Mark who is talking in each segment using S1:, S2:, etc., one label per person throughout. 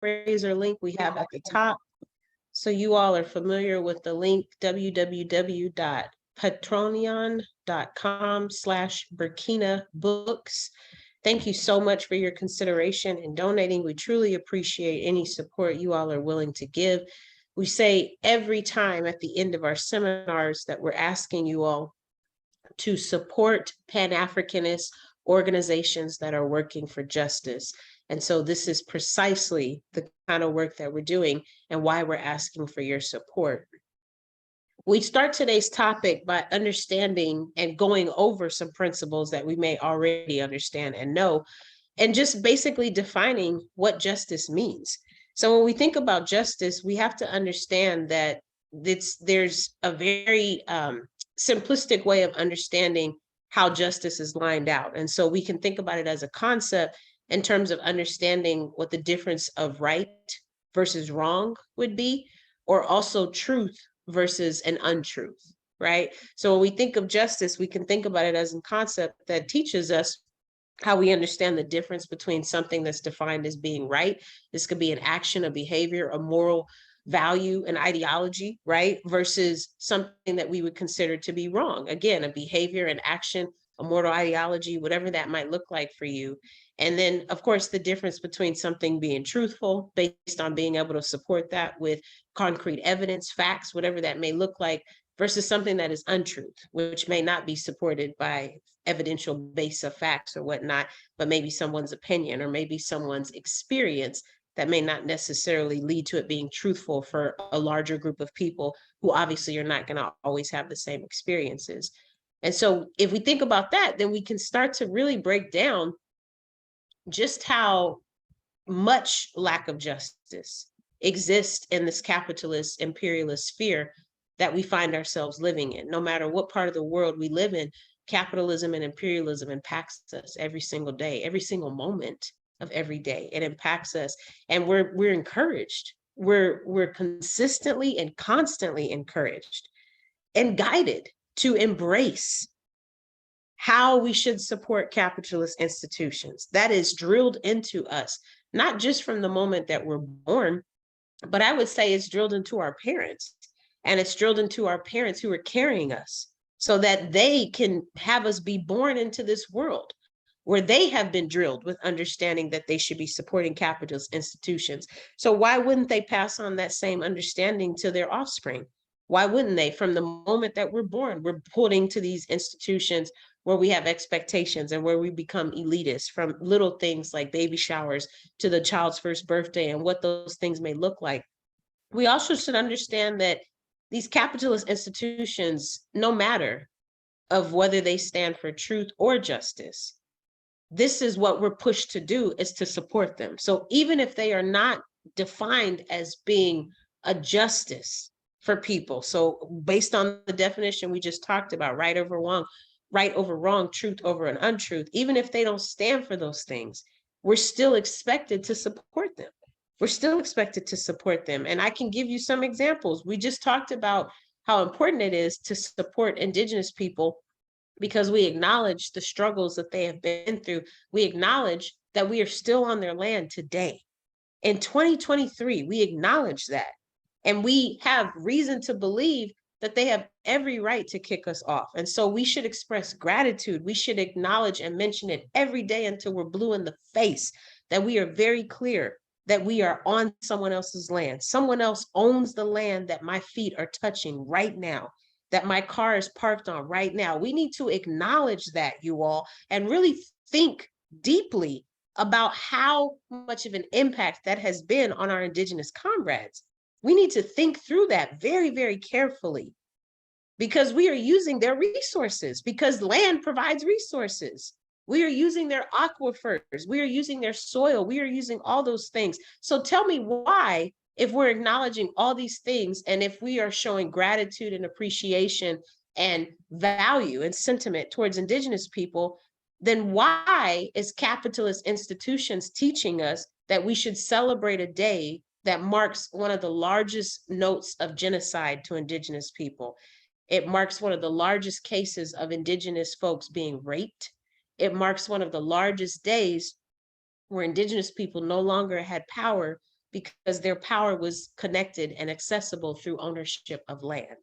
S1: fundraiser link we have at the top. So you all are familiar with the link www.patreon.com/Burkina Books. Thank you so much for your consideration in donating. We truly appreciate any support you all are willing to give. We say every time at the end of our seminars that we're asking you all to support Pan-Africanist organizations that are working for justice. And so this is precisely the kind of work that we're doing and why we're asking for your support. We start today's topic by understanding and going over some principles that we may already understand and know, and just basically defining what justice means. So when we think about justice, we have to understand that there's a very simplistic way of understanding how justice is lined out. And so we can think about it as a concept in terms of understanding what the difference of right versus wrong would be, or also truth versus an untruth, right? So when we think of justice, we can think about it as a concept that teaches us how we understand the difference between something that's defined as being right. This could be an action, a behavior, a moral value, an ideology, right? Versus something that we would consider to be wrong. Again, a behavior, an action, a moral ideology, whatever that might look like for you. And then, of course, the difference between something being truthful based on being able to support that with concrete evidence, facts, whatever that may look like, versus something that is untruth, which may not be supported by evidential base of facts or whatnot, but maybe someone's opinion or maybe someone's experience that may not necessarily lead to it being truthful for a larger group of people who obviously are not going to always have the same experiences. And so if we think about that, then we can start to really break down just how much lack of justice exists in this capitalist imperialist sphere that we find ourselves living in. No matter what part of the world we live in, capitalism and imperialism impacts us every single day, every single moment of every day. It impacts us, and we're encouraged. We're consistently and constantly encouraged and guided to embrace how we should support capitalist institutions. That is drilled into us, not just from the moment that we're born, but I would say it's drilled into our parents. And it's drilled into our parents who are carrying us so that they can have us be born into this world where they have been drilled with understanding that they should be supporting capitalist institutions. So why wouldn't they pass on that same understanding to their offspring? Why wouldn't they? From the moment that we're born, we're pulled into these institutions where we have expectations and where we become elitist, from little things like baby showers to the child's first birthday and what those things may look like. We also should understand that these capitalist institutions, no matter of whether they stand for truth or justice, this is what we're pushed to do, is to support them. So even if they are not defined as being a justice for people, so based on the definition we just talked about, right over wrong, truth over an untruth, even if they don't stand for those things, we're still expected to support them. We're still expected to support them. And I can give you some examples. We just talked about how important it is to support Indigenous people because we acknowledge the struggles that they have been through. We acknowledge that we are still on their land today. In 2023, we acknowledge that. And we have reason to believe that they have every right to kick us off. And so we should express gratitude. We should acknowledge and mention it every day until we're blue in the face, that we are very clear that we are on someone else's land. Someone else owns the land that my feet are touching right now, that my car is parked on right now. We need to acknowledge that, you all, and really think deeply about how much of an impact that has been on our Indigenous comrades. We need to think through that very, very carefully, because we are using their resources, because land provides resources. We are using their aquifers. We are using their soil. We are using all those things. So tell me why, if we're acknowledging all these things and if we are showing gratitude and appreciation and value and sentiment towards Indigenous people, then why is capitalist institutions teaching us that we should celebrate a day that marks one of the largest notes of genocide to Indigenous people? It marks one of the largest cases of Indigenous folks being raped. It marks one of the largest days where Indigenous people no longer had power because their power was connected and accessible through ownership of land.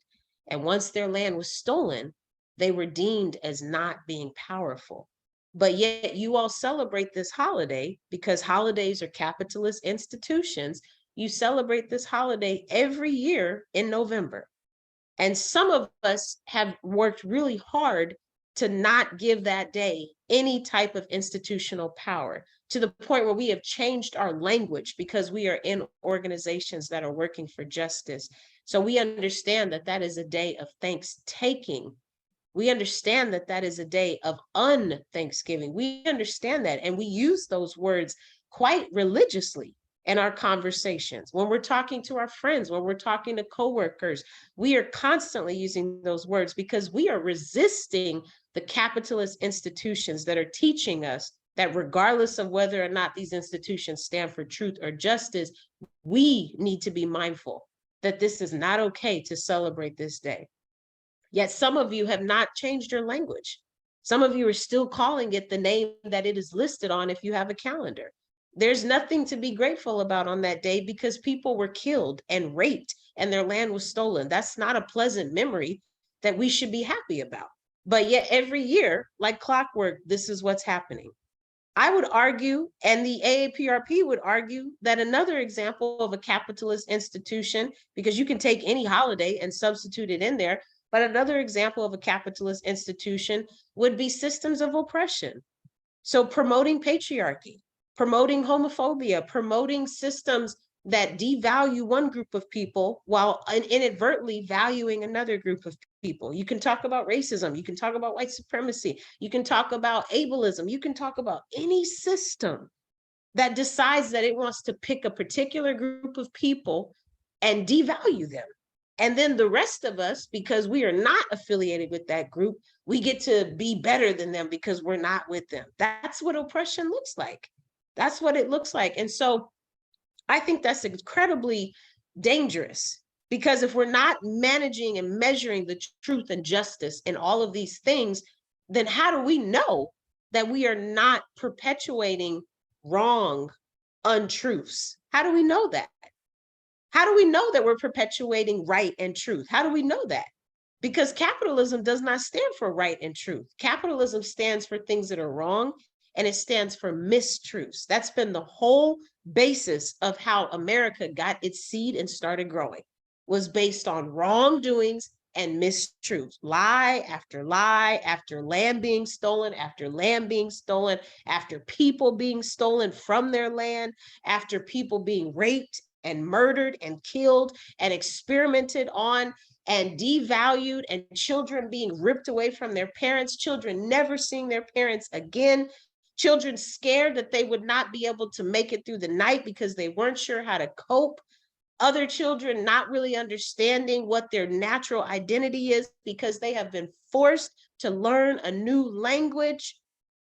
S1: And once their land was stolen, they were deemed as not being powerful. But yet you all celebrate this holiday because holidays are capitalist institutions. You celebrate this holiday every year in November. And some of us have worked really hard to not give that day any type of institutional power, to the point where we have changed our language because we are in organizations that are working for justice. So we understand that that is a day of thanks-taking. We understand that that is a day of unthanksgiving. We understand that, and we use those words quite religiously in our conversations. When we're talking to our friends, when we're talking to coworkers, we are constantly using those words because we are resisting the capitalist institutions that are teaching us that regardless of whether or not these institutions stand for truth or justice, we need to be mindful that this is not okay to celebrate this day. Yet some of you have not changed your language. Some of you are still calling it the name that it is listed on if you have a calendar. There's nothing to be grateful about on that day because people were killed and raped and their land was stolen. That's not a pleasant memory that we should be happy about. But yet every year, like clockwork, this is what's happening. I would argue, and the AAPRP would argue, that another example of a capitalist institution, because you can take any holiday and substitute it in there, but another example of a capitalist institution would be systems of oppression. So promoting patriarchy, promoting homophobia, promoting systems that devalue one group of people while inadvertently valuing another group of people. You can talk about racism, you can talk about white supremacy, you can talk about ableism, you can talk about any system that decides that it wants to pick a particular group of people and devalue them. And then the rest of us, because we are not affiliated with that group, we get to be better than them because we're not with them. That's what oppression looks like. That's what it looks like. And so I think that's incredibly dangerous, because if we're not managing and measuring the truth and justice in all of these things, then how do we know that we are not perpetuating wrong untruths? How do we know that? How do we know that we're perpetuating right and truth? How do we know that? Because capitalism does not stand for right and truth. Capitalism stands for things that are wrong, and it stands for mistruths. That's been the whole basis of how America got its seed and started growing, was based on wrongdoings and mistruths. Lie after lie, after land being stolen, after land being stolen, after people being stolen from their land, after people being raped and murdered and killed and experimented on and devalued, and children being ripped away from their parents, children never seeing their parents again, children scared that they would not be able to make it through the night because they weren't sure how to cope, other children not really understanding what their natural identity is because they have been forced to learn a new language.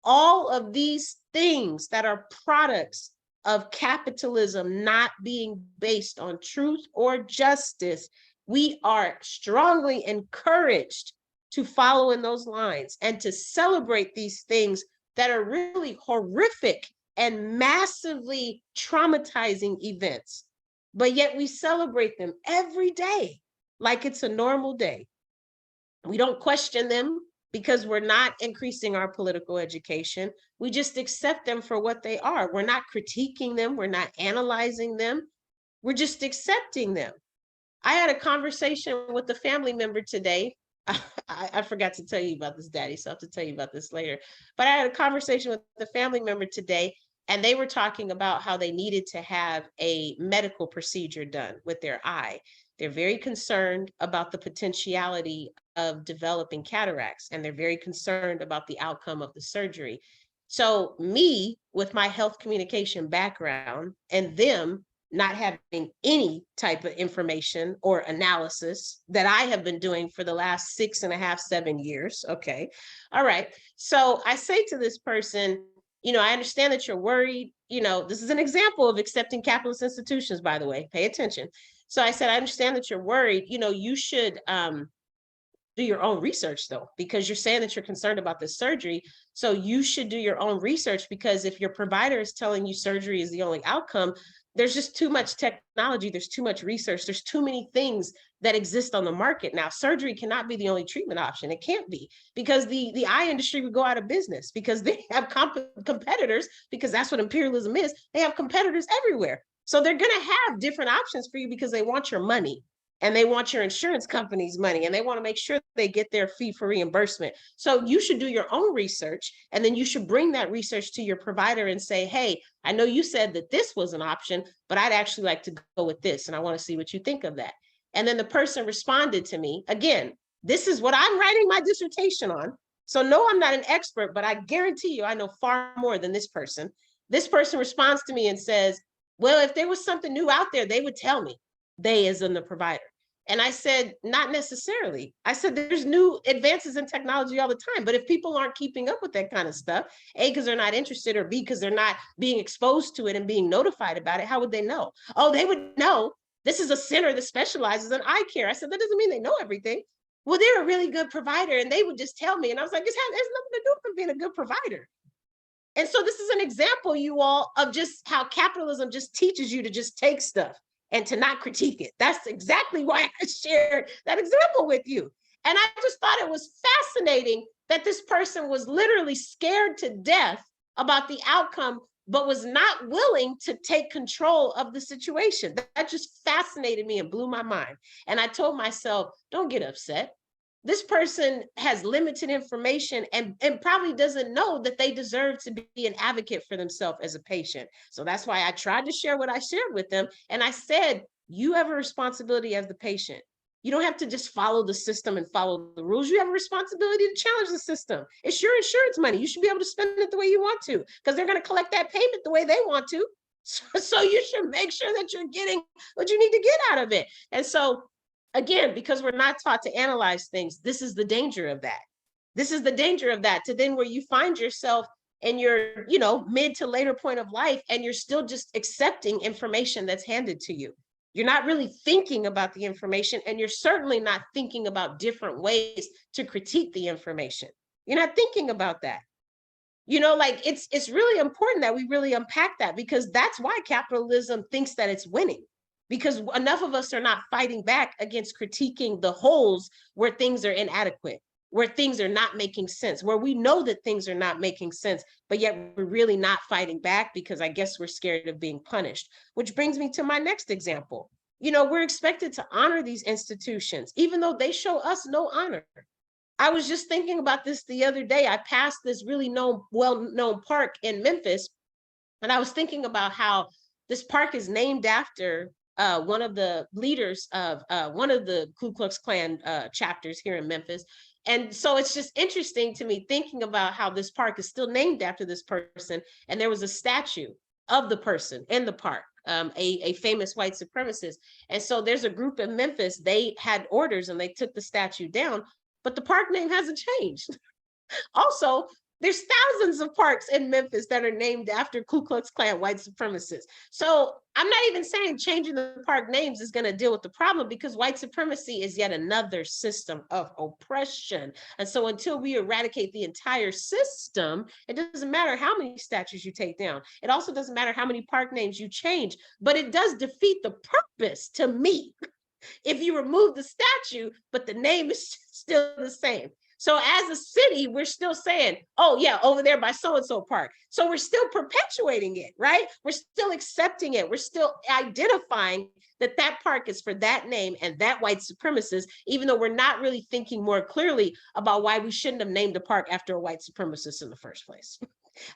S1: All of these things that are products of capitalism not being based on truth or justice, we are strongly encouraged to follow in those lines and to celebrate these things that are really horrific and massively traumatizing events. But yet we celebrate them every day like it's a normal day. We don't question them because we're not increasing our political education. We just accept them for what they are. We're not critiquing them. We're not analyzing them. We're just accepting them. I had a conversation with a family member today. I forgot to tell you about this, Daddy, so I have to tell you about this later. But I had a conversation with a family member today, and they were talking about how they needed to have a medical procedure done with their eye. They're very concerned about the potentiality of developing cataracts, and they're very concerned about the outcome of the surgery. So me, with my health communication background, and them not having any type of information or analysis that I have been doing for the last 6.5, 7 years. Okay. All right. So I say to this person, I understand that you're worried. This is an example of accepting capitalist institutions, by the way, pay attention. So I said, I understand that you're worried. You should do your own research though, because you're saying that you're concerned about this surgery. So you should do your own research, because if your provider is telling you surgery is the only outcome, there's just too much technology, there's too much research, there's too many things that exist on the market now. Surgery cannot be the only treatment option. It can't be, because the eye industry would go out of business, because they have competitors, because that's what imperialism is. They have competitors everywhere. So they're going to have different options for you because they want your money, and they want your insurance company's money, and they want to make sure they get their fee for reimbursement. So you should do your own research, and then you should bring that research to your provider and say, hey, I know you said that this was an option, but I'd actually like to go with this, and I want to see what you think of that. And then the person responded to me. Again, this is what I'm writing my dissertation on. So no, I'm not an expert, but I guarantee you I know far more than this person. This person responds to me and says, well, if there was something new out there, they would tell me. They as in the provider. And I said, not necessarily. I said, there's new advances in technology all the time. But if people aren't keeping up with that kind of stuff, A, because they're not interested, or B, because they're not being exposed to it and being notified about it, how would they know? Oh, they would know. This is a center that specializes in eye care. I said, that doesn't mean they know everything. Well, they're a really good provider, and they would just tell me. And I was like, it has nothing to do with being a good provider. And so this is an example, you all, of just how capitalism just teaches you to just take stuff and to not critique it. That's exactly why I shared that example with you. And I just thought it was fascinating that this person was literally scared to death about the outcome, but was not willing to take control of the situation. That just fascinated me and blew my mind. And I told myself, don't get upset. This person has limited information and probably doesn't know that they deserve to be an advocate for themselves as a patient. So that's why I tried to share what I shared with them. And I said, you have a responsibility as the patient. You don't have to just follow the system and follow the rules. You have a responsibility to challenge the system. It's your insurance money. You should be able to spend it the way you want to, because they're going to collect that payment the way they want to. So you should make sure that you're getting what you need to get out of it. And so again, because we're not taught to analyze things, this is the danger of that. This is the danger of that, to then where you find yourself in your, mid to later point of life, and you're still just accepting information that's handed to you. You're not really thinking about the information, and you're certainly not thinking about different ways to critique the information. You're not thinking about that. It's really important that we really unpack that, because that's why capitalism thinks that it's winning. Because enough of us are not fighting back against critiquing the holes where things are inadequate, where things are not making sense, where we know that things are not making sense, but yet we're really not fighting back because I guess we're scared of being punished. Which brings me to my next example. We're expected to honor these institutions, even though they show us no honor. I was just thinking about this the other day. I passed this really well-known park in Memphis, and I was thinking about how this park is named after one of the leaders of one of the Ku Klux Klan chapters here in Memphis. And so it's just interesting to me thinking about how this park is still named after this person. And there was a statue of the person in the park, a famous white supremacist. And so there's a group in Memphis, they had orders and they took the statue down, but the park name hasn't changed. Also, there's thousands of parks in Memphis that are named after Ku Klux Klan white supremacists. So I'm not even saying changing the park names is going to deal with the problem, because white supremacy is yet another system of oppression. And so until we eradicate the entire system, it doesn't matter how many statues you take down. It also doesn't matter how many park names you change, but it does defeat the purpose to me if you remove the statue, but the name is still the same. So as a city, we're still saying, oh yeah, over there by so-and-so park. So we're still perpetuating it, right? We're still accepting it. We're still identifying that that park is for that name and that white supremacist, even though we're not really thinking more clearly about why we shouldn't have named the park after a white supremacist in the first place.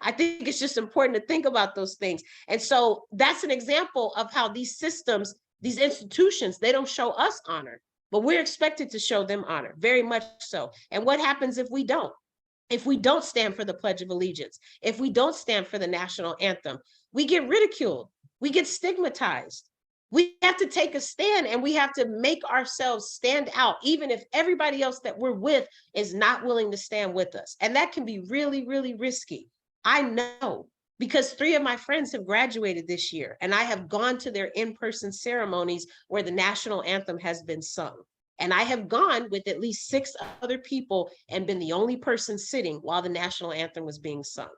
S1: I think it's just important to think about those things. And so that's an example of how these systems, these institutions, they don't show us honor. But we're expected to show them honor, very much so. And what happens if we don't? If we don't stand for the Pledge of Allegiance, if we don't stand for the national anthem, we get ridiculed, we get stigmatized. We have to take a stand, and we have to make ourselves stand out, even if everybody else that we're with is not willing to stand with us. And that can be really, really risky. I know, because 3 of my friends have graduated this year, and I have gone to their in-person ceremonies where the national anthem has been sung. And I have gone with at least 6 other people and been the only person sitting while the national anthem was being sung.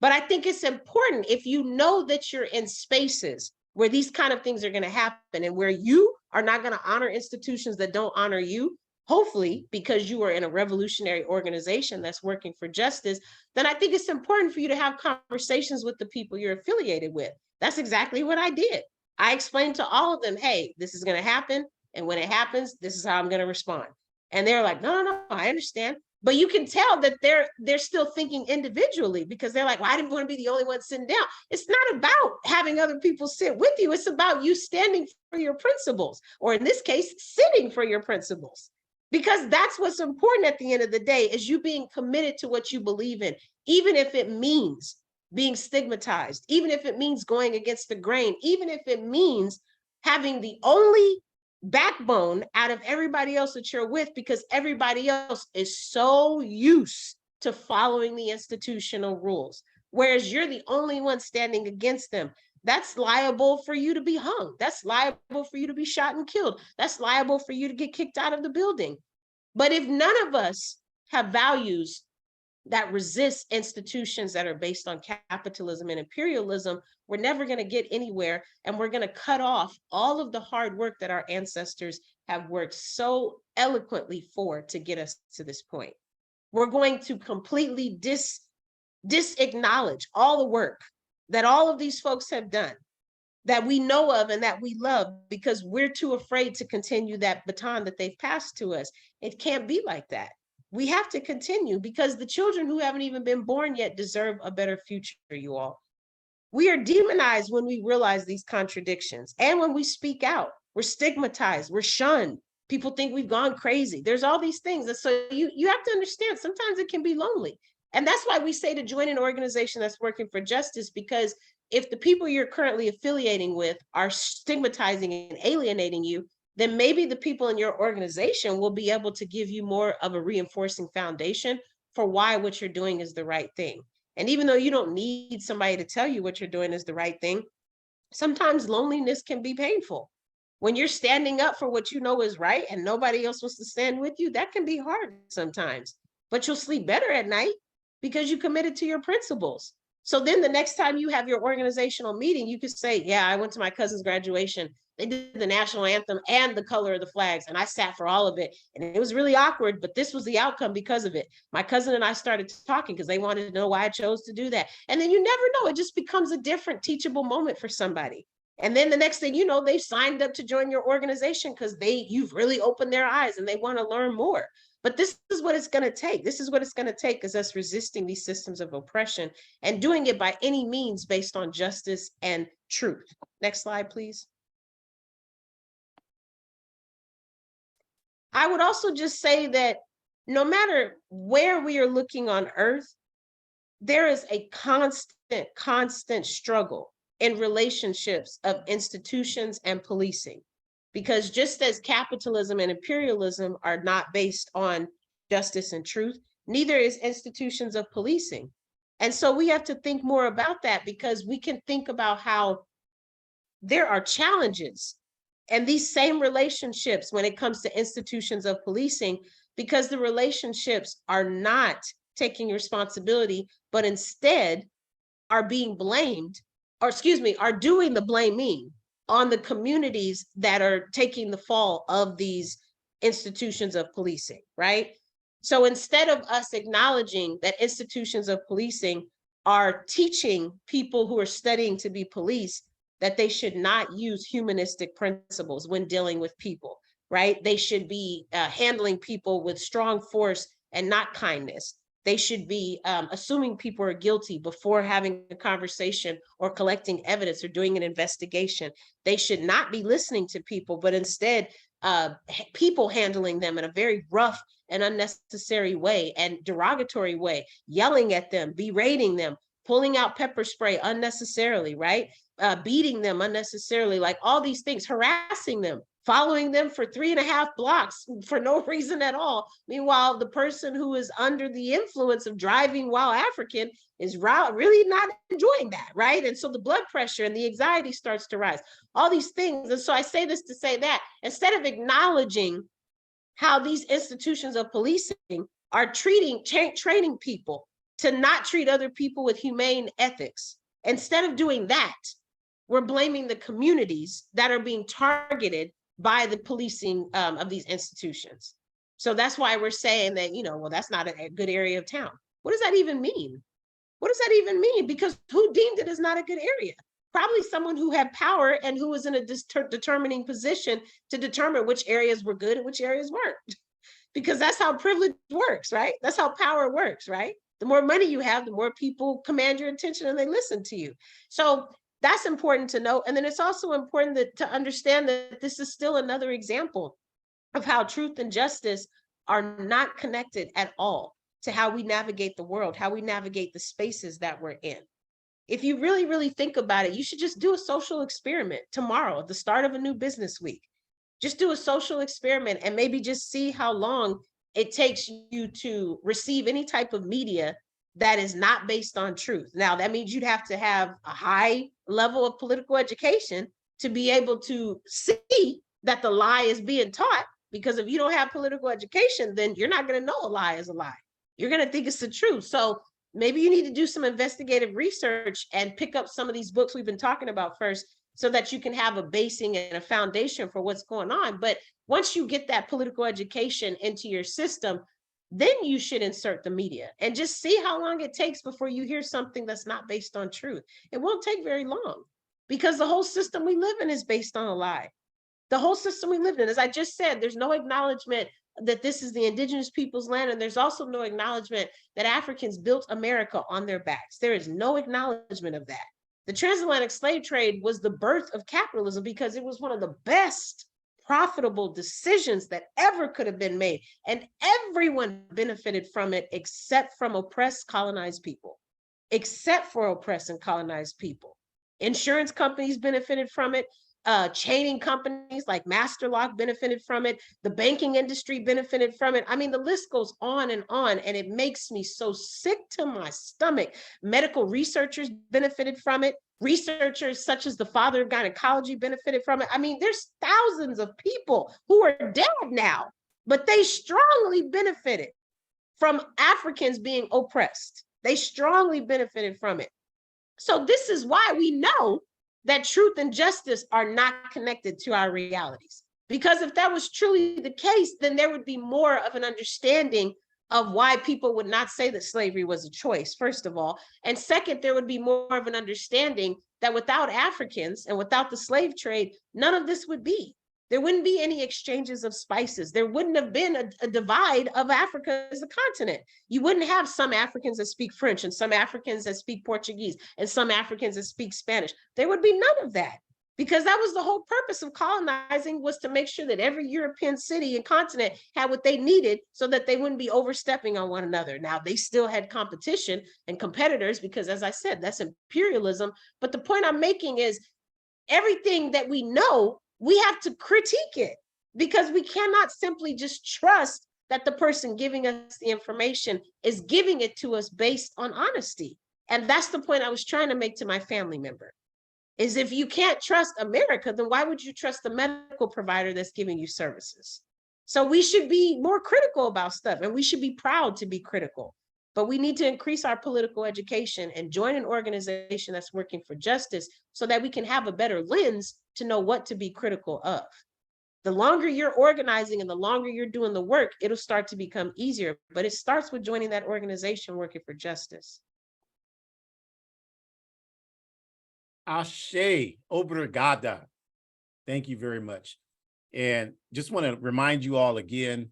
S1: But I think it's important, if you know that you're in spaces where these kind of things are going to happen, and where you are not going to honor institutions that don't honor you, hopefully because you are in a revolutionary organization that's working for justice, then I think it's important for you to have conversations with the people you're affiliated with. That's exactly what I did. I explained to all of them, hey, this is going to happen. And when it happens, this is how I'm going to respond. And they're like, no, no, no, I understand. But you can tell that they're still thinking individually, because they're like, well, I didn't want to be the only one sitting down. It's not about having other people sit with you. It's about you standing for your principles, or in this case, sitting for your principles. Because that's what's important at the end of the day, is you being committed to what you believe in, even if it means being stigmatized, even if it means going against the grain, even if it means having the only backbone out of everybody else that you're with, because everybody else is so used to following the institutional rules, whereas you're the only one standing against them. That's liable for you to be hung. That's liable for you to be shot and killed. That's liable for you to get kicked out of the building. But if none of us have values that resist institutions that are based on capitalism and imperialism, we're never going to get anywhere. And we're going to cut off all of the hard work that our ancestors have worked so eloquently for to get us to this point. We're going to completely disacknowledge all the work that all of these folks have done, that we know of and that we love, because we're too afraid to continue that baton that they've passed to us. It can't be like that. We have to continue, because the children who haven't even been born yet deserve a better future, you all. We are demonized when we realize these contradictions. And when we speak out, we're stigmatized, we're shunned. People think we've gone crazy. There's all these things. And so you have to understand, sometimes it can be lonely. And that's why we say to join an organization that's working for justice, because if the people you're currently affiliating with are stigmatizing and alienating you, then maybe the people in your organization will be able to give you more of a reinforcing foundation for why what you're doing is the right thing. And even though you don't need somebody to tell you what you're doing is the right thing, sometimes loneliness can be painful. When you're standing up for what you know is right and nobody else wants to stand with you, that can be hard sometimes. But you'll sleep better at night because you committed to your principles. So then the next time you have your organizational meeting, you could say, yeah, I went to my cousin's graduation. They did the national anthem and the color of the flags, and I sat for all of it. And it was really awkward, but this was the outcome because of it. My cousin and I started talking because they wanted to know why I chose to do that. And then you never know, it just becomes a different teachable moment for somebody. And then the next thing you know, they've signed up to join your organization because you've really opened their eyes and they want to learn more. But this is what it's going to take. This is what it's going to take, is us resisting these systems of oppression and doing it by any means based on justice and truth. Next slide, please. I would also just say that no matter where we are looking on earth, there is a constant struggle in relationships of institutions and policing. Because just as capitalism and imperialism are not based on justice and truth, neither is institutions of policing. And so we have to think more about that, because we can think about how there are challenges and these same relationships when it comes to institutions of policing, because the relationships are not taking responsibility, but instead are being blamed, or are doing the blaming on the communities that are taking the fall of these institutions of policing, right? So instead of us acknowledging that institutions of policing are teaching people who are studying to be police that they should not use humanistic principles when dealing with people, right? They should be handling people with strong force and not kindness. They should be assuming people are guilty before having a conversation or collecting evidence or doing an investigation. They should not be listening to people, but instead people handling them in a very rough and unnecessary way and derogatory way, yelling at them, berating them, pulling out pepper spray unnecessarily, right? Beating them unnecessarily, like all these things, harassing them, following them for 3.5 blocks for no reason at all. Meanwhile, the person who is under the influence of driving while African is really not enjoying that, right? And so the blood pressure and the anxiety starts to rise, all these things. And so I say this to say that instead of acknowledging how these institutions of policing are training people to not treat other people with humane ethics, instead of doing that, we're blaming the communities that are being targeted by the policing of these institutions. So that's why we're saying that, well, that's not a good area of town. What does that even mean? What does that even mean? Because who deemed it as not a good area? Probably someone who had power and who was in a determining position to determine which areas were good and which areas weren't. Because that's how privilege works, right? That's how power works, right? The more money you have, the more people command your attention and they listen to you. So that's important to know. And then it's also important to understand that this is still another example of how truth and justice are not connected at all to how we navigate the world, how we navigate the spaces that we're in. If you really, really think about it, you should just do a social experiment tomorrow at the start of a new business week. Just do a social experiment and maybe just see how long it takes you to receive any type of media that is not based on truth. Now, that means you'd have to have a high level of political education to be able to see that the lie is being taught, because if you don't have political education, then you're not going to know a lie is a lie. You're going to think it's the truth. So maybe you need to do some investigative research and pick up some of these books we've been talking about first, so that you can have a basing and a foundation for what's going on. But once you get that political education into your system, then you should insert the media and just see how long it takes before you hear something that's not based on truth. It won't take very long, because the whole system we live in is based on a lie. The whole system we live in, as I just said, there's no acknowledgement that this is the indigenous people's land. And there's also no acknowledgement that Africans built America on their backs. There is no acknowledgement of that. The transatlantic slave trade was the birth of capitalism because it was one of the best profitable decisions that ever could have been made. And everyone benefited from it except from oppressed, colonized people, except for oppressed and colonized people. Insurance companies benefited from it. Chaining companies like Master Lock benefited from it. The banking industry benefited from it. I mean, the list goes on, and it makes me so sick to my stomach. Medical researchers benefited from it. Researchers such as the father of gynecology benefited from it. I mean, there's thousands of people who are dead now, but they strongly benefited from Africans being oppressed. They strongly benefited from it. So this is why we know that truth and justice are not connected to our realities. Because if that was truly the case, then there would be more of an understanding of why people would not say that slavery was a choice, first of all. And second, there would be more of an understanding that without Africans and without the slave trade, none of this would be. There wouldn't be any exchanges of spices. There wouldn't have been a divide of Africa as a continent. You wouldn't have some Africans that speak French and some Africans that speak Portuguese and some Africans that speak Spanish. There would be none of that, because that was the whole purpose of colonizing, was to make sure that every European city and continent had what they needed so that they wouldn't be overstepping on one another. Now, they still had competition and competitors because, as I said, that's imperialism. But the point I'm making is everything that we know, we have to critique it, because we cannot simply just trust that the person giving us the information is giving it to us based on honesty. And that's the point I was trying to make to my family member, is if you can't trust America, then why would you trust the medical provider that's giving you services? So we should be more critical about stuff, and we should be proud to be critical. But we need to increase our political education and join an organization that's working for justice so that we can have a better lens to know what to be critical of. The longer you're organizing and the longer you're doing the work, it'll start to become easier. But it starts with joining that organization working for justice.
S2: Ashe, obrigada. Thank you very much. And just want to remind you all again,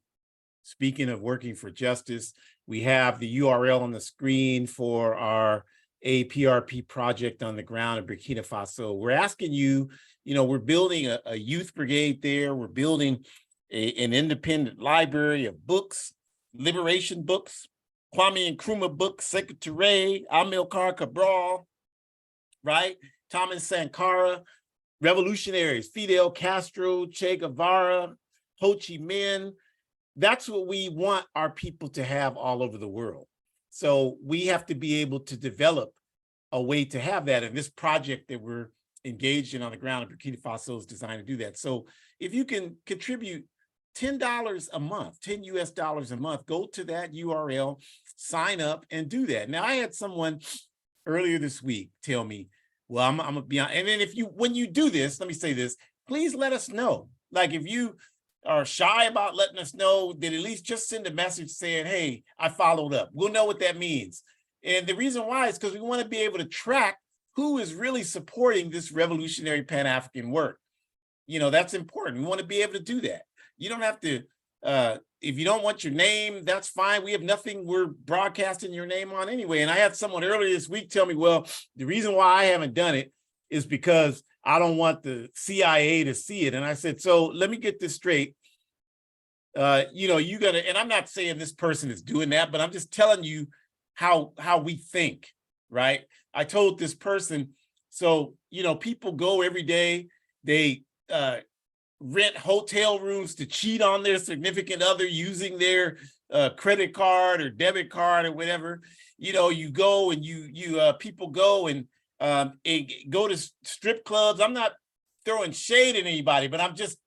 S2: speaking of working for justice, we have the URL on the screen for our APRP project on the ground in Burkina Faso. We're asking you, we're building a youth brigade there. We're building an independent library of books, liberation books, Kwame Nkrumah books, Sekou Touré, Amilcar Cabral, right? Thomas Sankara, revolutionaries, Fidel Castro, Che Guevara, Ho Chi Minh. That's what we want our people to have all over the world. So we have to be able to develop a way to have that. And this project that we're engaged in on the ground in Burkina Faso is designed to do that. So if you can contribute $10 a month, 10 US dollars a month, go to that URL, sign up and do that. Now, I had someone earlier this week tell me, Well, I'm gonna be on. And then when you do this, let me say this, please let us know. Like if you are shy about letting us know, then at least just send a message saying, hey, I followed up. We'll know what that means. And the reason why is because we want to be able to track who is really supporting this revolutionary Pan-African work. That's important. We want to be able to do that. You don't have to, if you don't want your name, that's fine. We have nothing we're broadcasting your name on anyway. And I had someone earlier this week tell me, well, the reason why I haven't done it is because I don't want the CIA to see it. And I said, so let me get this straight. You gotta, and I'm not saying this person is doing that, but I'm just telling you how we think, right? I told this person, so, people go every day, they rent hotel rooms to cheat on their significant other using their credit card or debit card or whatever. You go and people go and go to strip clubs. I'm not throwing shade at anybody, but I'm just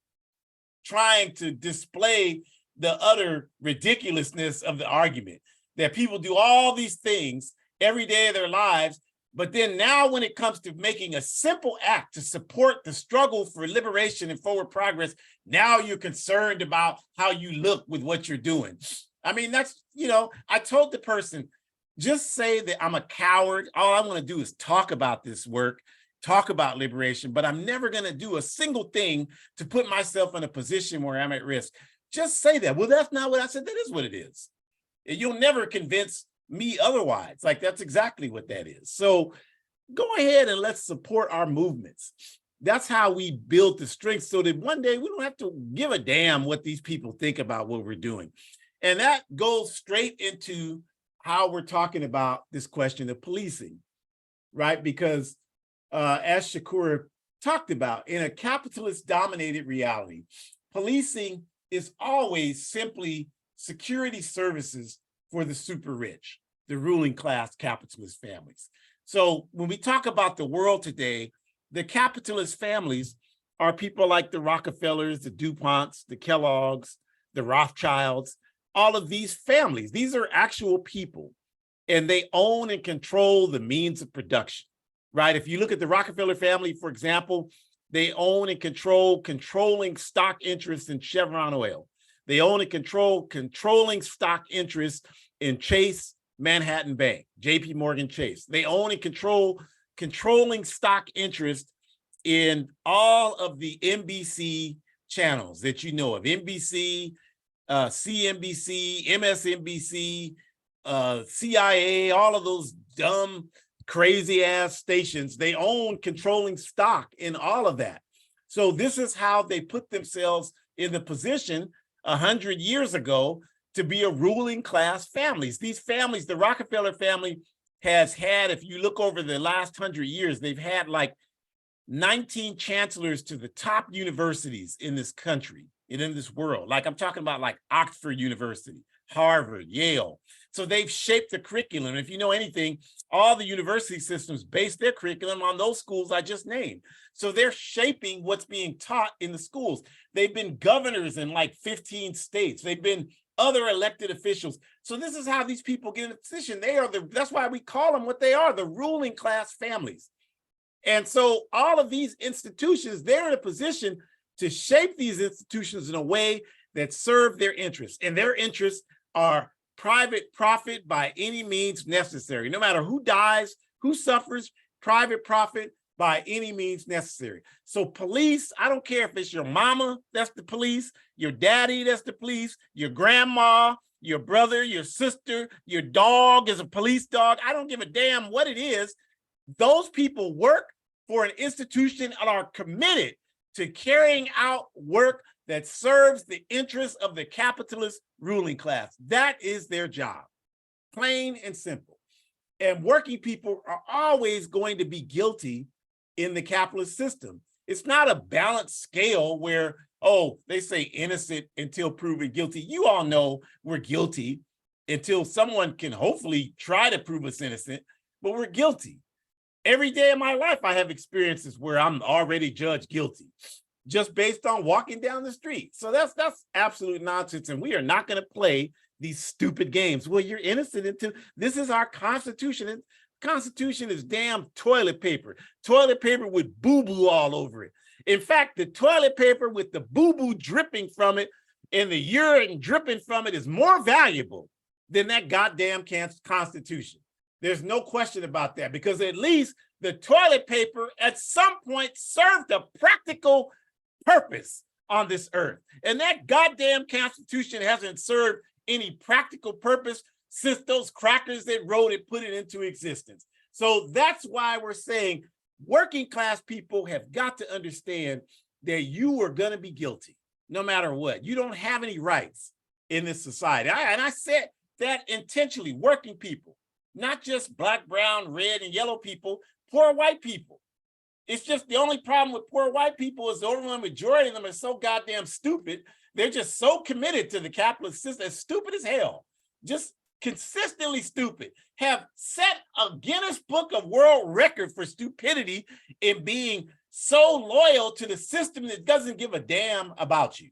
S2: trying to display the utter ridiculousness of the argument that people do all these things every day of their lives. But then now when it comes to making a simple act to support the struggle for liberation and forward progress, now you're concerned about how you look with what you're doing. I mean, that's, I told the person, just say that I'm a coward. All I want to do is talk about this work, talk about liberation, but I'm never going to do a single thing to put myself in a position where I'm at risk. Just say that. Well, that's not what I said. That is what it is. You'll never convince me otherwise. Like, that's exactly what that is. So go ahead and let's support our movements. That's how we build the strength so that one day we don't have to give a damn what these people think about what we're doing. And that goes straight into how we're talking about this question of policing, right? Because as Shakur talked about, in a capitalist dominated reality, policing is always simply security services for the super rich, the ruling class capitalist families. So when we talk about the world today, the capitalist families are people like the Rockefellers, the DuPonts, the Kellogg's, the Rothschilds, all of these families. These are actual people, and they own and control the means of production, right? If you look at the Rockefeller family, for example, they own and controlling stock interests in Chevron Oil. They own and controlling stock interests in Chase Manhattan Bank, JP Morgan Chase. They own and controlling stock interest in all of the NBC channels that you know of, NBC, CNBC, MSNBC, CIA, all of those dumb, crazy ass stations. They own controlling stock in all of that. So this is how they put themselves in the position 100 years ago to be a ruling class families. These families, the Rockefeller family has had, if you look over the last 100 years, they've had like 19 chancellors to the top universities in this country and in this world. Like I'm talking about like Oxford University, Harvard, Yale. So they've shaped the curriculum. If you know anything, all the university systems base their curriculum on those schools I just named. So they're shaping what's being taught in the schools. They've been governors in like 15 states. They've been other elected officials. So this is how these people get in a position. That's why we call them what they are, the ruling class families. And so all of these institutions, they're in a position to shape these institutions in a way that serve their interests. And their interests are private profit by any means necessary. No matter who dies, who suffers, private profit by any means necessary. So police, I don't care if it's your mama, that's the police, your daddy, that's the police, your grandma, your brother, your sister, your dog is a police dog. I don't give a damn what it is. Those people work for an institution and are committed to carrying out work that serves the interests of the capitalist ruling class. That is their job, plain and simple. And working people are always going to be guilty in the capitalist system. It's not a balanced scale where, oh, they say innocent until proven guilty. You all know we're guilty until someone can hopefully try to prove us innocent, but we're guilty. Every day of my life, I have experiences where I'm already judged guilty just based on walking down the street. So that's absolute nonsense. And we are not going to play these stupid games. Well, you're innocent until this is our Constitution. And Constitution is damn toilet paper with boo-boo all over it. In fact, the toilet paper with the boo-boo dripping from it and the urine dripping from it is more valuable than that goddamn Constitution. There's no question about that, because at least the toilet paper at some point served a practical purpose on this earth. And that goddamn Constitution hasn't served any practical purpose since those crackers that wrote it put it into existence. So that's why we're saying working class people have got to understand that you are going to be guilty no matter what. You don't have any rights in this society. And I said that intentionally, working people, not just black, brown, red, and yellow people, poor white people. It's just the only problem with poor white people is the overwhelming majority of them are so goddamn stupid. They're just so committed to the capitalist system, as stupid as hell, just consistently stupid, have set a Guinness Book of World Record for stupidity in being so loyal to the system that doesn't give a damn about you.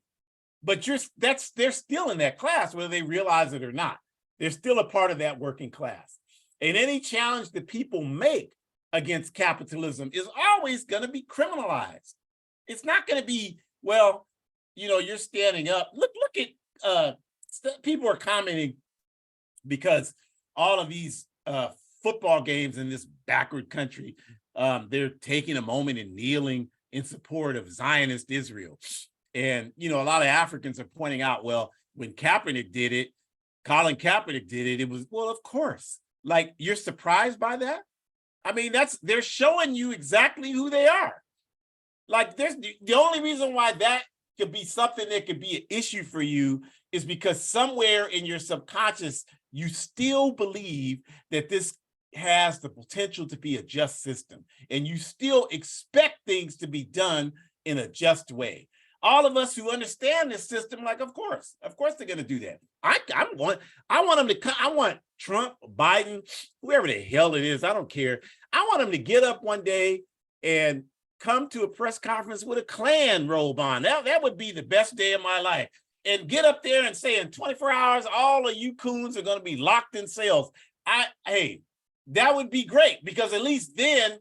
S2: But they're still in that class, whether they realize it or not. They're still a part of that working class. And any challenge that people make against capitalism is always going to be criminalized. It's not going to be, well, you know, you're standing up. Look at people are commenting because all of these football games in this backward country, they're taking a moment and kneeling in support of Zionist Israel. And, you know, a lot of Africans are pointing out, well, when Kaepernick did it, Colin Kaepernick did it, it was, well, of course. Like, you're surprised by that? I mean, they're showing you exactly who they are. Like, the only reason why that could be something that could be an issue for you is because somewhere in your subconscious, you still believe that this has the potential to be a just system, and you still expect things to be done in a just way. All of us who understand this system, like, of course they're going to do that. I want them to come. I want Trump, Biden, whoever the hell it is, I don't care. I want them to get up one day and come to a press conference with a Klan robe on. That would be the best day of my life. And get up there and say in 24 hours, all of you coons are going to be locked in cells. Hey, that would be great, because at least then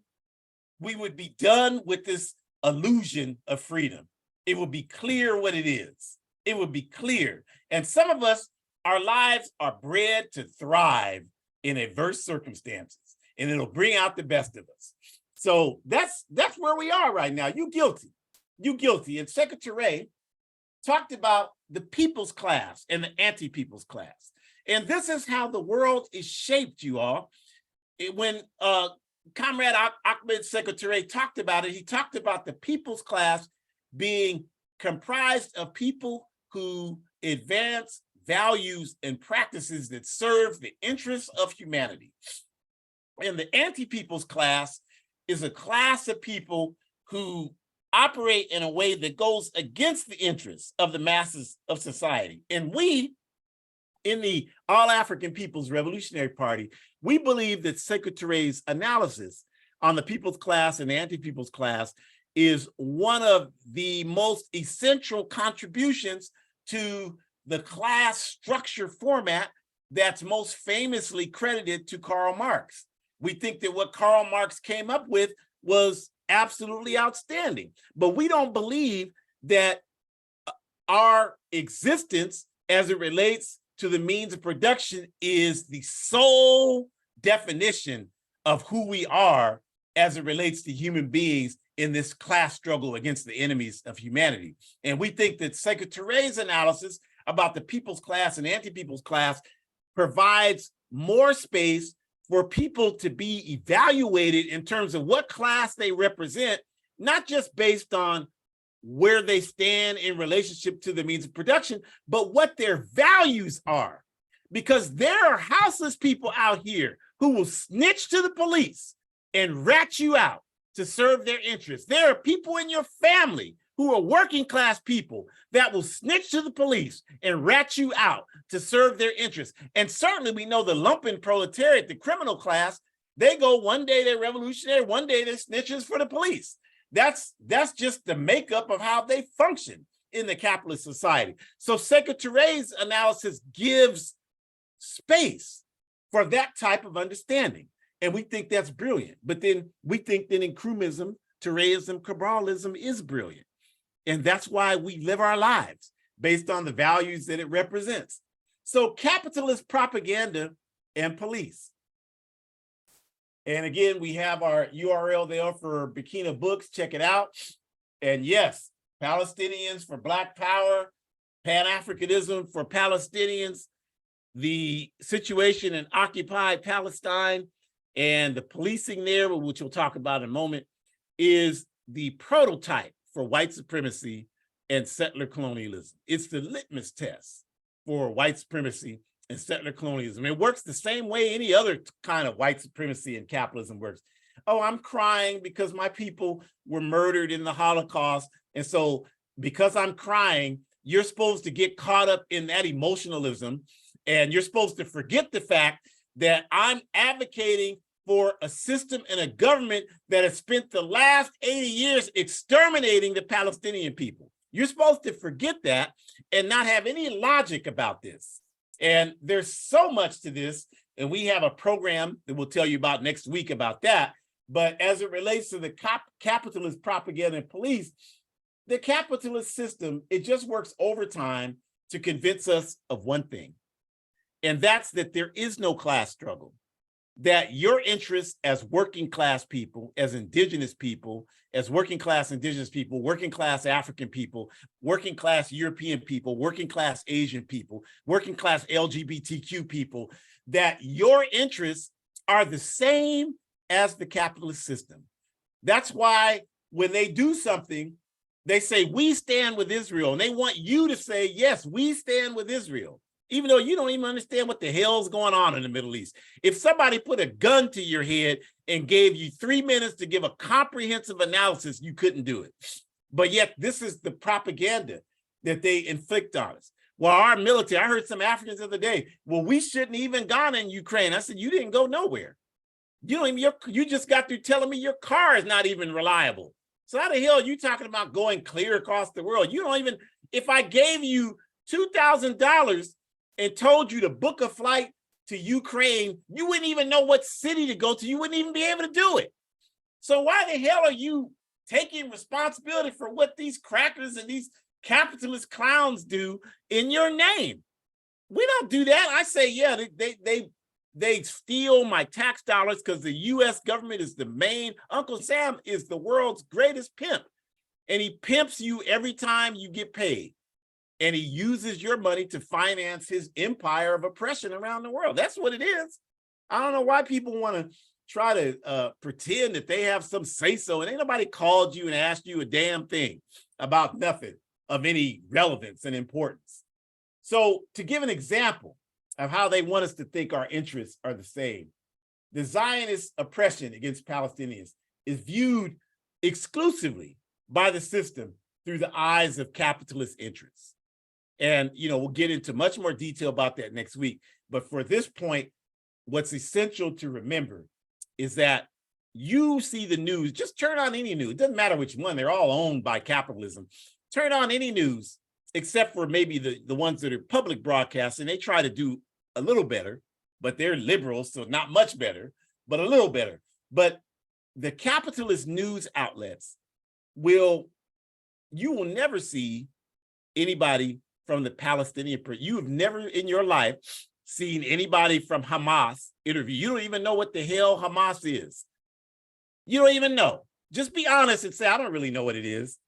S2: we would be done with this illusion of freedom. It would be clear what it is. It would be clear. And some of us, our lives are bred to thrive in adverse circumstances, and it'll bring out the best of us. So that's where we are right now. You guilty. You guilty. And Secretary talked about the people's class and the anti-people's class. And this is how the world is shaped, you all. When Comrade Ahmed Secretary talked about it, he talked about the people's class being comprised of people who advance values and practices that serve the interests of humanity. And the anti-people's class is a class of people who operate in a way that goes against the interests of the masses of society. And we, in the All African People's Revolutionary Party, we believe that Secretary's analysis on the people's class and the anti-people's class is one of the most essential contributions to the class structure format that's most famously credited to Karl Marx. We think that what Karl Marx came up with was absolutely outstanding, but we don't believe that our existence as it relates to the means of production is the sole definition of who we are as it relates to human beings in this class struggle against the enemies of humanity. And we think that Secretary's analysis about the people's class and anti-people's class provides more space for people to be evaluated in terms of what class they represent, not just based on where they stand in relationship to the means of production, but what their values are. Because there are houseless people out here who will snitch to the police and rat you out to serve their interests. There are people in your family who are working class people that will snitch to the police and rat you out to serve their interests. And certainly we know the lumpen proletariat, the criminal class, they go one day they're revolutionary, one day they're snitches for the police. That's just the makeup of how they function in the capitalist society. So Secretary's analysis gives space for that type of understanding. And we think that's brilliant. But then we think that Nkrumahism, Touréism, Cabralism is brilliant. And that's why we live our lives based on the values that it represents. So capitalist propaganda and police. And again, we have our URL there for Burkina books. Check it out. And yes, Palestinians for Black Power, Pan-Africanism for Palestinians, the situation in occupied Palestine and the policing there, which we'll talk about in a moment, is the prototype for white supremacy and settler colonialism. It's the litmus test for white supremacy and settler colonialism. It works the same way any other kind of white supremacy and capitalism works. Oh, I'm crying because my people were murdered in the Holocaust. And so because I'm crying, you're supposed to get caught up in that emotionalism. And you're supposed to forget the fact that I'm advocating for a system and a government that has spent the last 80 years exterminating the Palestinian people. You're supposed to forget that and not have any logic about this. And there's so much to this, and we have a program that we'll tell you about next week about that. But as it relates to the capitalist propaganda and police, the capitalist system, it just works overtime to convince us of one thing, and that's that there is no class struggle, that your interests as working class people, as indigenous people, as working class indigenous people, working class African people, working class European people, working class Asian people, working class LGBTQ people, that your interests are the same as the capitalist system. That's why when they do something, they say, we stand with Israel, and they want you to say, yes, we stand with Israel, even though you don't even understand what the hell's going on in the Middle East. If somebody put a gun to your head and gave you 3 minutes to give a comprehensive analysis, you couldn't do it. But yet this is the propaganda that they inflict on us. Well, our military, I heard some Africans the other day, well, we shouldn't even gone in Ukraine. I said, you didn't go nowhere. You don't even, you just got through telling me your car is not even reliable. So how the hell are you talking about going clear across the world? You don't even, if I gave you $2,000 and told you to book a flight to Ukraine, you wouldn't even know what city to go to. You wouldn't even be able to do it. So why the hell are you taking responsibility for what these crackers and these capitalist clowns do in your name? We don't do that. I say, yeah, they steal my tax dollars because the US government is the main. Uncle Sam is the world's greatest pimp. And he pimps you every time you get paid. And he uses your money to finance his empire of oppression around the world. That's what it is. I don't know why people want to try to pretend that they have some say-so, and ain't nobody called you and asked you a damn thing about nothing of any relevance and importance. So to give an example of how they want us to think our interests are the same, the Zionist oppression against Palestinians is viewed exclusively by the system through the eyes of capitalist interests. And, you know, we'll get into much more detail about that next week. But for this point, what's essential to remember is that you see the news, just turn on any news. It doesn't matter which one, they're all owned by capitalism. Turn on any news, except for maybe the ones that are public broadcasts, and they try to do a little better, but they're liberals, so not much better, but a little better. But the capitalist news outlets you will never see anybody from the Palestinian, you have never in your life seen anybody from Hamas interview. You don't even know what the hell Hamas is. You don't even know. Just be honest and say, I don't really know what it is.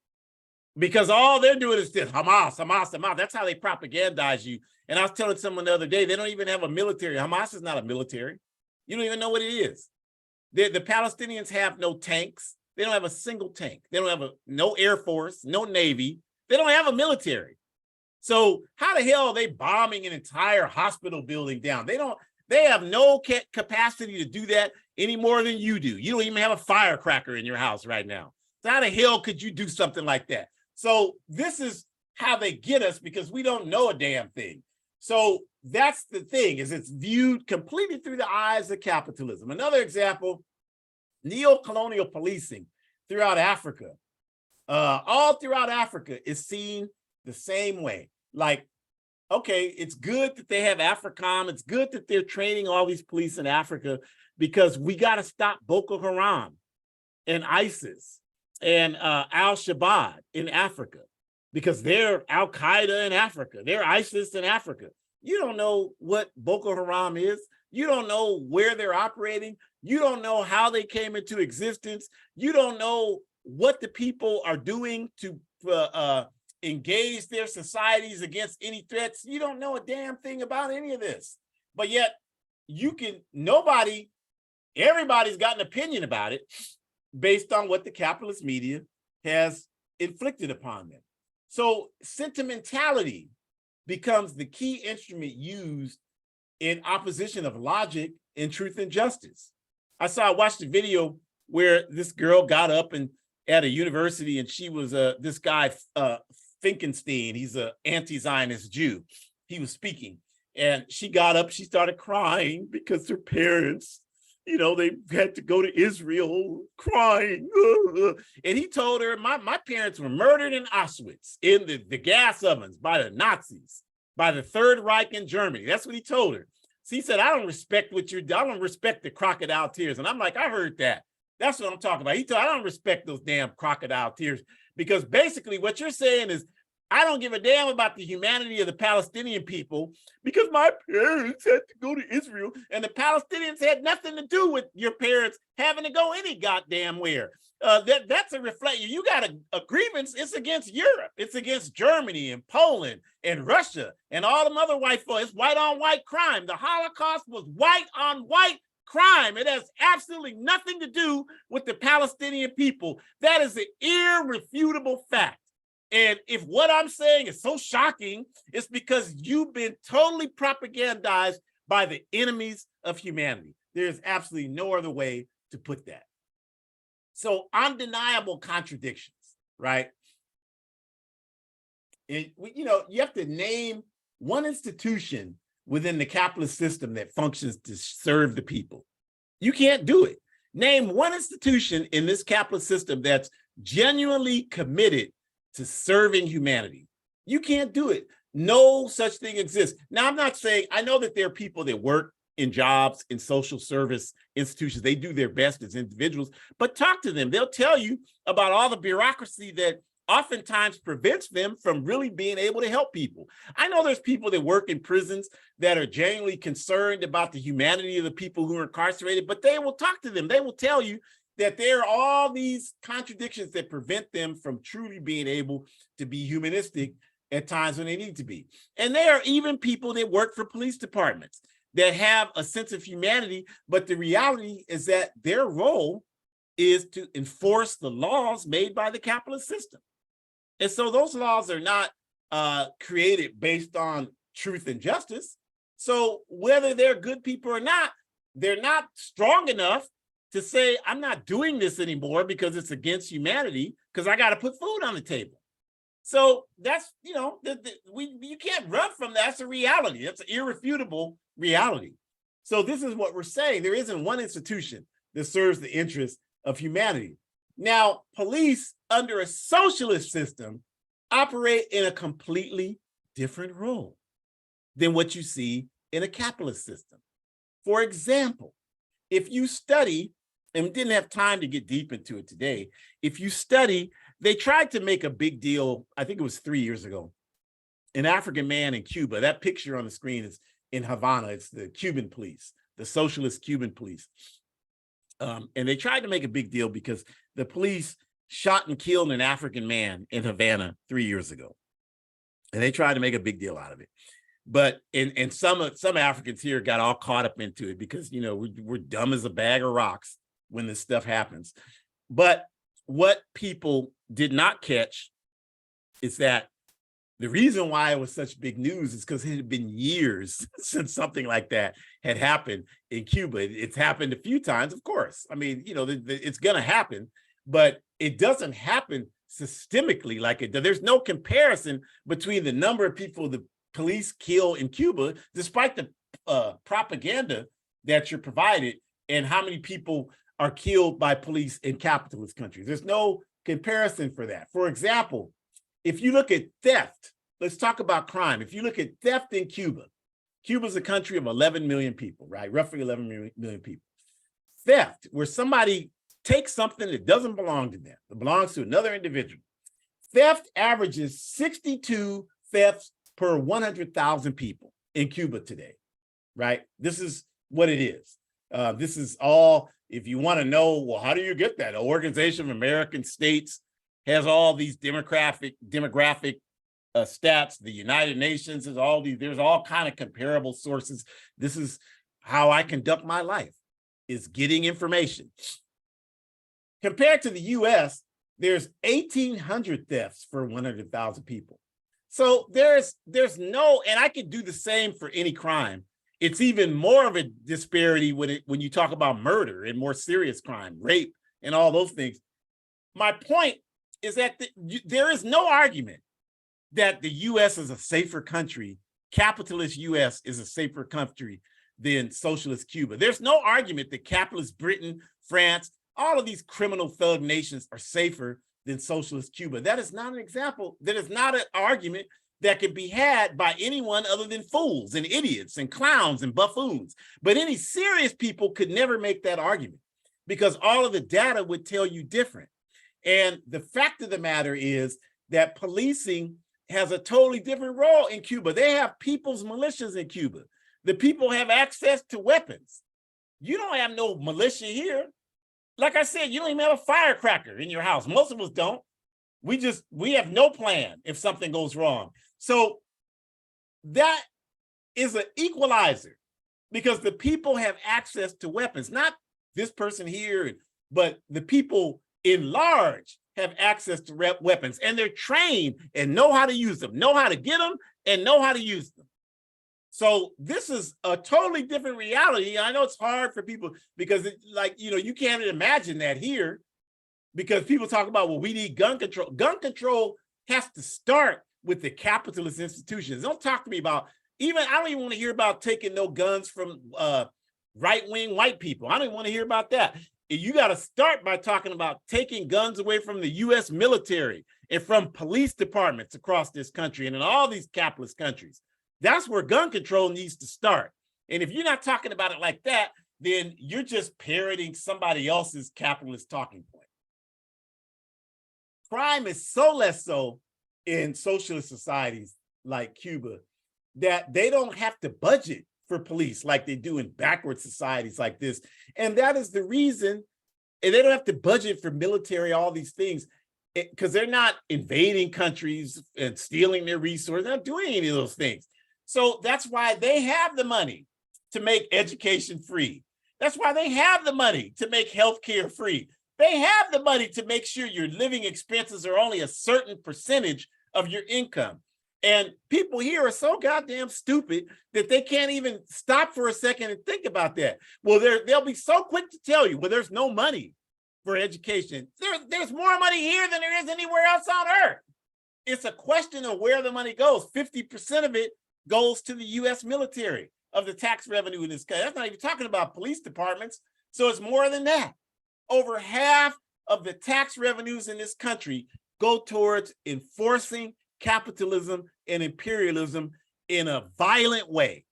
S2: Because all they're doing is this, Hamas, Hamas, Hamas. That's how they propagandize you. And I was telling someone the other day, they don't even have a military. Hamas is not a military. You don't even know what it is. The Palestinians have no tanks. They don't have a single tank. They don't have no Air Force, no Navy. They don't have a military. So how the hell are they bombing an entire hospital building down? They have no capacity to do that any more than you do. You don't even have a firecracker in your house right now. So how the hell could you do something like that? So this is how they get us, because we don't know a damn thing. So that's the thing, is it's viewed completely through the eyes of capitalism. Another example, neo-colonial policing throughout Africa. All throughout Africa is seen the same way. Like okay, it's good that they have AFRICOM. It's good that they're training all these police in Africa, because we got to stop Boko Haram and ISIS and Al-Shabaab in Africa, because they're Al-Qaeda in Africa. They're ISIS in Africa. You don't know what Boko Haram is. You don't know where they're operating. You don't know how they came into existence. You don't know what the people are doing to engage their societies against any threats. You don't know a damn thing about any of this. But yet everybody's got an opinion about it based on what the capitalist media has inflicted upon them. So sentimentality becomes the key instrument used in opposition of logic and truth and justice. I watched a video where this girl got up and at a university, and she was this guy Finkelstein. He's an anti-Zionist Jew. He was speaking, and she got up. She started crying because her parents, they had to go to Israel, crying. And he told her, my parents were murdered in Auschwitz in the gas ovens by the Nazis, by the Third Reich in Germany. That's what he told her. So he said, I don't respect I don't respect the crocodile tears. And I'm like, I heard that. That's what I'm talking about. He told, I don't respect those damn crocodile tears, because basically what you're saying is, I don't give a damn about the humanity of the Palestinian people, because my parents had to go to Israel, and the Palestinians had nothing to do with your parents having to go any goddamn where. That's a reflection. You got a grievance. It's against Europe. It's against Germany and Poland and Russia and all them other white folks. It's white on white crime. The Holocaust was white on white crime. It has absolutely nothing to do with the Palestinian people. That is an irrefutable fact. And if what I'm saying is so shocking, it's because you've been totally propagandized by the enemies of humanity. There's absolutely no other way to put that. So undeniable contradictions, right? And, you have to name one institution within the capitalist system that functions to serve the people. You can't do it. Name one institution in this capitalist system that's genuinely committed to serving humanity. You can't do it. No such thing exists. Now, I'm not saying, I know that there are people that work in jobs, in social service institutions. They do their best as individuals, but talk to them. They'll tell you about all the bureaucracy that oftentimes prevents them from really being able to help people. I know there's people that work in prisons that are genuinely concerned about the humanity of the people who are incarcerated, but they will talk to them. They will tell you that there are all these contradictions that prevent them from truly being able to be humanistic at times when they need to be. And there are even people that work for police departments that have a sense of humanity, but the reality is that their role is to enforce the laws made by the capitalist system. And so those laws are not created based on truth and justice. So whether they're good people or not, they're not strong enough to say, I'm not doing this anymore because it's against humanity, because I got to put food on the table. So that's, you can't run from that. That's a reality. That's an irrefutable reality. So this is what we're saying. There isn't one institution that serves the interests of humanity. Now, police under a socialist system operate in a completely different role than what you see in a capitalist system. For example, if you study, and we didn't have time to get deep into it today, if you study, they tried to make a big deal, I think it was 3 years ago, an African man in Cuba. That picture on the screen is in Havana. It's the Cuban police, the socialist Cuban police. And they tried to make a big deal because the police shot and killed an African man in Havana 3 years ago. And they tried to make a big deal out of it. But and some Africans here got all caught up into it because, we're dumb as a bag of rocks when this stuff happens. But what people did not catch is that the reason why it was such big news is because it had been years since something like that had happened in Cuba. It's happened a few times, of course. I mean, it's going to happen, but it doesn't happen systemically like it does. There's no comparison between the number of people the police kill in Cuba, despite the propaganda that you're provided, and how many people are killed by police in capitalist countries. There's no comparison for that. For example, if you look at theft let's talk about crime. If you look at theft in Cuba, Cuba's a country of 11 million people, right? Roughly 11 million people. Theft, where somebody takes something that doesn't belong to them, that belongs to another individual. Theft averages 62 thefts per 100,000 people in Cuba today, right? This is what it is. This is all, if you want to know, well, how do you get that? The Organization of American States has all these demographic stats. The United Nations is all these, there's all kind of comparable sources. This is how I conduct my life, is getting information. Compared to the US, there's 1,800 thefts for 100,000 people. So there's no, and I could do the same for any crime. It's even more of a disparity when you talk about murder and more serious crime, rape, and all those things. My point is that there is no argument that the US is a safer country, capitalist US is a safer country than socialist Cuba. There's no argument that capitalist Britain, France, all of these criminal thug nations are safer than socialist Cuba. That is not an example. That is not an argument that can be had by anyone other than fools and idiots and clowns and buffoons. But any serious people could never make that argument because all of the data would tell you different. And the fact of the matter is that policing has a totally different role in Cuba. They have people's militias in Cuba. The people have access to weapons. You don't have no militia here. Like I said, you don't even have a firecracker in your house. Most of us don't. We have no plan if something goes wrong. So that is an equalizer because the people have access to weapons, not this person here, but the people in large have access to weapons, and they're trained and know how to use them, know how to get them, and know how to use them. So this is a totally different reality. I know it's hard for people because you can't imagine that here because people talk about, well, we need gun control. Gun control has to start with the capitalist institutions. Don't talk to me about I don't even want to hear about taking no guns from right-wing white people. I don't even want to hear about that. You got to start by talking about taking guns away from the US military and from police departments across this country and in all these capitalist countries. That's where gun control needs to start. And if you're not talking about it like that, then you're just parroting somebody else's capitalist talking point. Crime is so less so in socialist societies like Cuba that they don't have to budget for police like they do in backward societies like this. And that is the reason, and they don't have to budget for military, all these things, because they're not invading countries and stealing their resources. They're not doing any of those things. So that's why they have the money to make education free. That's why they have the money to make healthcare free. They have the money to make sure your living expenses are only a certain percentage of your income. And people here are so goddamn stupid that they can't even stop for a second and think about that. Well, they'll be so quick to tell you, well, there's no money for education. There's more money here than there is anywhere else on earth. It's a question of where the money goes. 50% of it goes to the US military of the tax revenue in this country. That's not even talking about police departments. So it's more than that. Over half of the tax revenues in this country go towards enforcing capitalism and imperialism in a violent way.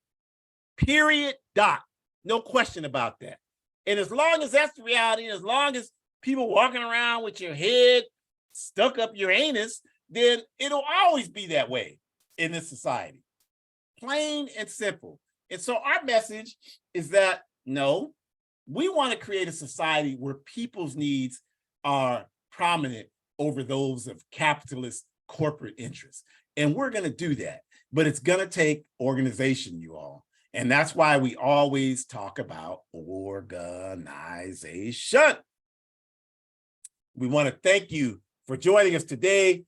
S2: Period. Dot. No question about that. And as long as that's the reality, and as long as people walking around with your head stuck up your anus, then it'll always be that way in this society. Plain and simple. And so our message is that, no, we want to create a society where people's needs are prominent over those of capitalist corporate interests. And we're going to do that. But it's going to take organization, you all. And that's why we always talk about organization. We want to thank you for joining us today.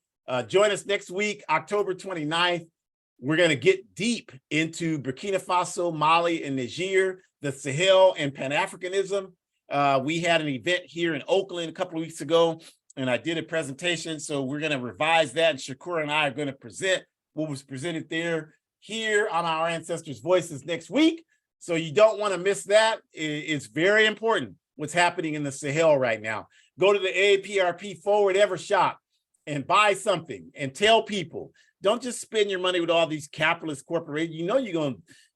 S2: Join us next week, October 29th. We're going to get deep into Burkina Faso, Mali, and Niger, the Sahel, and Pan-Africanism. We had an event here in Oakland a couple of weeks ago, and I did a presentation. So we're going to revise that, and Shakur and I are going to present what was presented there here on our Ancestors' Voices next week. So you don't want to miss that. It's very important what's happening in the Sahel right now. Go to the AAPRP Forward Ever shop and buy something and tell people Don't just spend your money with all these capitalist corporations.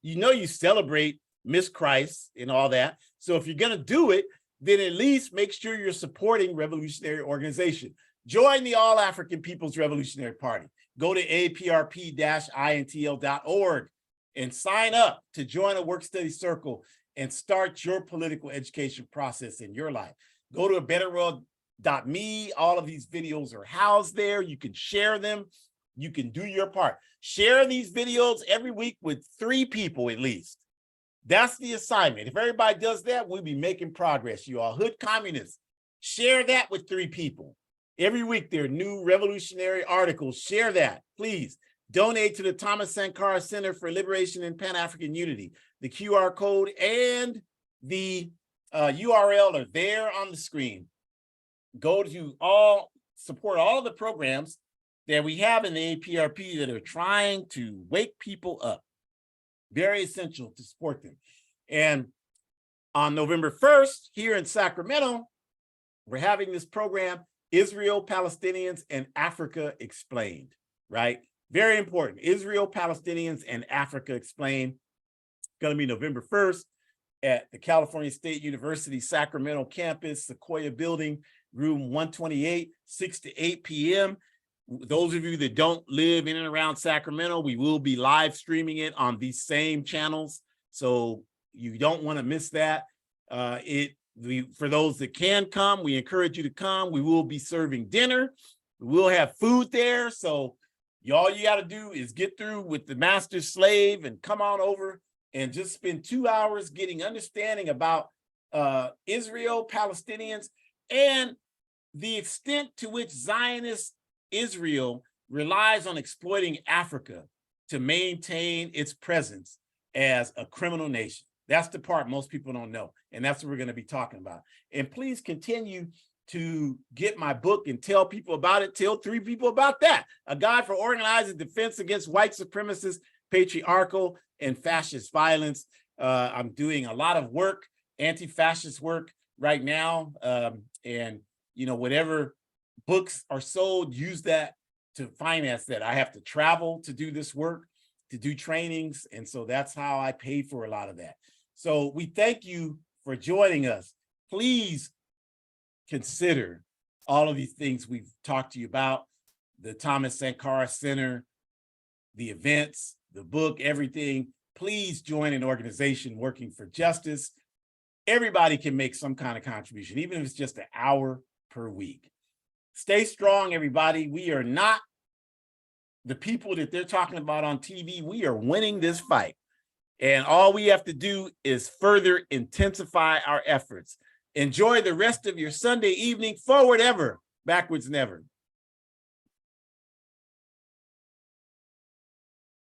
S2: You celebrate Miss Christ and all that. So if you're going to do it, then at least make sure you're supporting revolutionary organization. Join the All African People's Revolutionary Party. Go to aprp-intl.org and sign up to join a work-study circle and start your political education process in your life. Go to abetterworld.me. All of these videos are housed there. You can share them. You can do your part. Share these videos every week with 3 people at least. That's the assignment. If everybody does that, we'll be making progress, you all. Hood communists, share that with 3 people. Every week, there are new revolutionary articles. Share that, please. Donate to the Thomas Sankara Center for Liberation and Pan-African Unity. The QR code and the URL are there on the screen. Go to support all of the programs that we have in the APRP that are trying to wake people up. Very essential to support them. And on November 1st, here in Sacramento, we're having this program, Israel, Palestinians, and Africa Explained, right? Very important. Israel, Palestinians, and Africa Explained. Going to be November 1st at the California State University Sacramento campus, Sequoia Building, room 128, 6 to 8 p.m. Those of you that don't live in and around Sacramento, we will be live streaming it on these same channels. So you don't want to miss that. For those that can come, we encourage you to come. We will be serving dinner. We will have food there. So all you got to do is get through with the master's slave and come on over and just spend 2 hours getting understanding about Israel, Palestinians, and the extent to which Zionist Israel relies on exploiting Africa to maintain its presence as a criminal nation. That's the part most people don't know. And that's what we're going to be talking about. And please continue to get my book and tell people about it. Tell 3 people about that. A Guide for Organized Defense Against White Supremacist, Patriarchal, and Fascist Violence. I'm doing a lot of work, anti-fascist work right now. And, whatever books are sold, use that to finance that. I have to travel to do this work, to do trainings. And so that's how I pay for a lot of that. So we thank you for joining us. Please consider all of these things we've talked to you about, the Thomas Sankara Center, the events, the book, everything. Please join an organization working for justice. Everybody can make some kind of contribution, even if it's just an hour per week. Stay strong, everybody. We are not the people that they're talking about on TV. We are winning this fight. And all we have to do is further intensify our efforts. Enjoy the rest of your Sunday evening. Forward ever, backwards never.